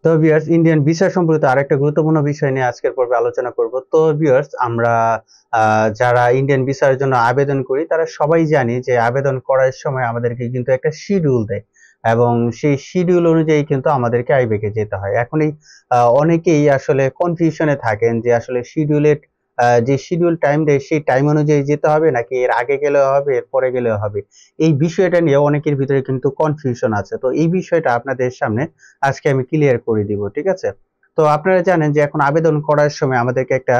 তো viewers, Indian visa সম্পর্কিত আরেকটা গুরুত্বপূর্ণ বিষয় নিয়ে আজকের পর্বে আলোচনা করব। তো ভিউয়ার্স, আমরা যারা ইন্ডিয়ান ভিসার জন্য আবেদন করি তারা সবাই জানি যে আবেদন করার সময় আমাদেরকে কিন্তু একটা শিডিউল দেয় এবং সেই শিডিউল অনুযায়ী কিন্তু আমাদেরকে আইবেকে যেতে হয়। এখন এই অনেকেই আসলে কনফিউশনে থাকেন যে আসলে শিডিউলের যে শিডিউল টাইম দেয় সেই টাইম অনুযায়ী যেতে হবে নাকি এর আগে গেলেও হবে এর পরে গেলেও হবে। এই বিষয়টা নিয়ে অনেকের ভিতরে কিন্তু কনফিউশন আছে। তো এই বিষয়টা আপনাদের সামনে আজকে আমি ক্লিয়ার করে দিব, ঠিক আছে? তো আপনারা জানেন যে এখন আবেদন করার সময় আমাদেরকে একটা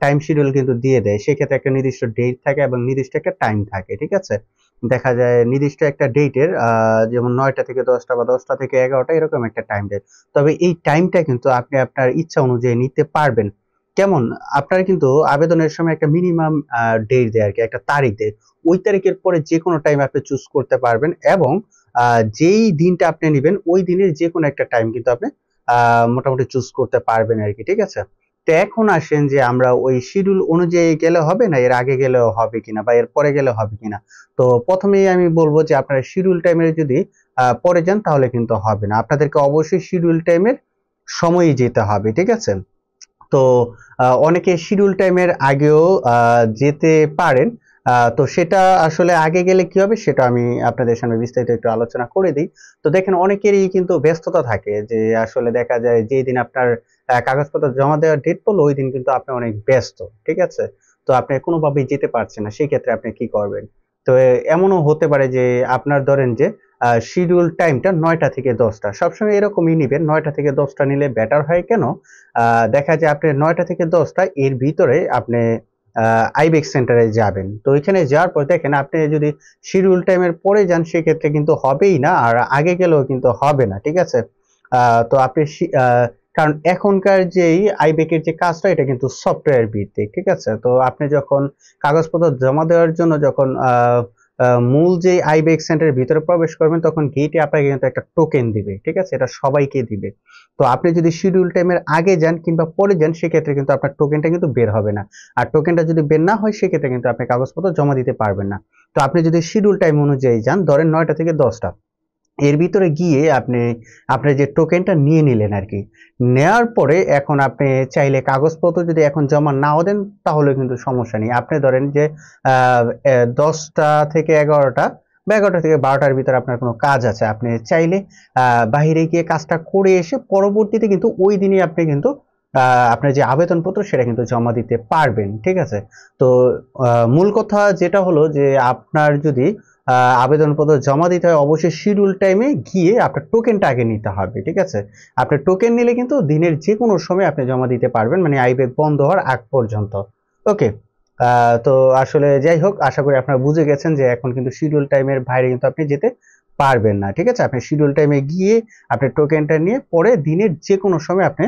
টাইম শিডিউল কিন্তু দিয়ে দেয়। সেক্ষেত্রে একটা নির্দিষ্ট ডেট থাকে এবং নির্দিষ্ট একটা টাইম থাকে, ঠিক আছে? দেখা যায় নির্দিষ্ট একটা ডেটের যেমন 9টা থেকে 10টা বা 10টা থেকে 11টা এরকম একটা টাইম দেয়। তবে এই টাইমটা কিন্তু আপনি আপনার ইচ্ছা অনুযায়ী নিতে পারবেন। কেমন? আপনার কিন্তু আবেদনের সময় একটা মিনিমাম ডেট দেয় আরকি, একটা তারিখ দেয়। ওই তারিখের পরে যেকোনো টাইম আপনি চুজ করতে পারবেন এবং যেই দিনটা আপনি নিবেন ওই দিনের যেকোনো একটা টাইম কিন্তু আপনি মোটামুটি চুজ করতে পারবেন আরকি, ঠিক আছে? তো এখন আসেন যে আমরা ওই শিডিউল অনুযায়ী গেলে হবে না এর আগে গেলেও হবে কিনা বা এর পরে গেলে হবে কিনা। তো প্রথমেই আমি বলবো যে আপনারা শিডিউল টাইমের যদি পরে যান তাহলে কিন্তু হবে না। আপনাদেরকে অবশ্যই শিডিউল টাইমের সময়ই যেতে হবে, ঠিক আছে? তো অনেকে শিডিউল টাইমের আগেও যেতে পারেন। তো সেটা আসলে আগে গেলে কি হবে সেটা আমি আপনাদের সামনে বিস্তারিত একটু আলোচনা করে দিই। তো দেখেন অনেকেরই কিন্তু ব্যস্ততা থাকে যে আসলে দেখা যায় যেই দিন আপনার কাগজপত্র জমা দেওয়ার ডেট পড়লো ওই দিন কিন্তু আপনি অনেক ব্যস্ত, ঠিক আছে? তো আপনি কোনোভাবেই যেতে পারছেন না, সেই ক্ষেত্রে আপনি কি করবেন? তো এমনও হতে পারে যে আপনার ধরেন যে শিডিউল টাইমটা 9টা থেকে 10টা, সবসময় এরকমই নিবেন। 9টা থেকে 10টা নিলে বেটার হয় কেন? দেখা যায় আপনি 9টা থেকে 10টা এর ভিতরে আপনি আইবেক্স সেন্টারে যাবেন। তো ওইখানে যাওয়ার পর দেখেন আপনি যদি শিডিউল টাইমের পরে যান সেক্ষেত্রে কিন্তু হবেই না আর আগে গেলেও কিন্তু হবে না, ঠিক আছে? তো আপনি কারণ এখনকার যেই আইবেকের যে কাজটা এটা কিন্তু সফটওয়্যার ভিত্তিক, ঠিক আছে? তো আপনি যখন কাগজপত্র জমা দেওয়ার জন্য যখন মূল যে আইবেক সেন্টারের ভিতরে প্রবেশ করবেন তখন গেটে আপনাকে কিন্তু একটা টোকেন দিবে, ঠিক আছে? এটা সবাইকে দিবে। তো আপনি যদি শিডিউল টাইমের আগে যান কিংবা পরে যান সেক্ষেত্রে কিন্তু আপনার টোকেনটা কিন্তু বের হবে না। আর টোকেনটা যদি বের না হয় সেক্ষেত্রে কিন্তু আপনি কাগজপত্র জমা দিতে পারবেন না। তো আপনি যদি শিডিউল টাইম অনুযায়ী যান ধরেন 9টা থেকে 10টা, এর ভিতরে গিয়ে আপনি আপনার যে টোকেনটা নিয়ে নিলেন আর কি। নেওয়ার পরে এখন আপনি চাইলে কাগজপত্র যদি এখন জমা নাও দেন তাহলে কিন্তু সমস্যা নেই। আপনি ধরেন যে 10টা থেকে 11টা বা 11টা থেকে 12টার ভিতরে আপনার কোনো কাজ আছে, আপনি চাইলে বাহিরে গিয়ে কাজটা করে এসে পরবর্তীতে কিন্তু ওই দিনই আপনি কিন্তু আপনার যে আবেদনপত্র সেটা কিন্তু জমা দিতে পারবেন, ঠিক আছে? তো মূল কথা যেটা হলো যে আপনার যদি আবেদনপত্র জমা দিতে হয় অবশ্যই শিডিউল টাইমে গিয়ে আপনার টোকেনটা আগে নিতে হবে, ঠিক আছে? আপনার টোকেন নিলে কিন্তু দিনের যে কোনো সময় আপনি জমা দিতে পারবেন, মানে আইবেক বন্ধ হওয়ার আগ পর্যন্ত। ওকে। তো আসলে যাই হোক, আশা করি আপনারা বুঝে গেছেন যে এখন কিন্তু শিডিউল টাইমের বাইরে কিন্তু আপনি যেতে পারবেন না, ঠিক আছে? আপনি শিডিউল টাইমে গিয়ে আপনি টোকেনটা নিয়ে পরে দিনের যে কোনো সময় আপনি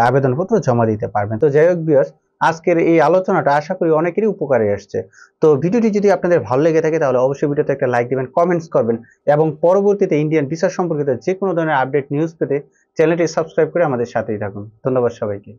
আবেদনপত্র জমা দিতে পারবেন। তো যাই হোক ভিউয়ার্স, আজকের এই আলোচনাটা আশা করি অনেকেরই উপকারে আসছে। তো ভিডিওটি যদি আপনাদের ভালো লেগে থাকে তাহলে অবশ্যই ভিডিওতে একটা লাইক দিবেন, কমেন্টস করবেন এবং পরবর্তীতে ইন্ডিয়ান ভিসা সম্পর্কিত যে কোনো ধরনের আপডেট নিউজ পেতে চ্যানেলটি সাবস্ক্রাইব করে আমাদের সাথেই থাকুন। ধন্যবাদ সবাইকে।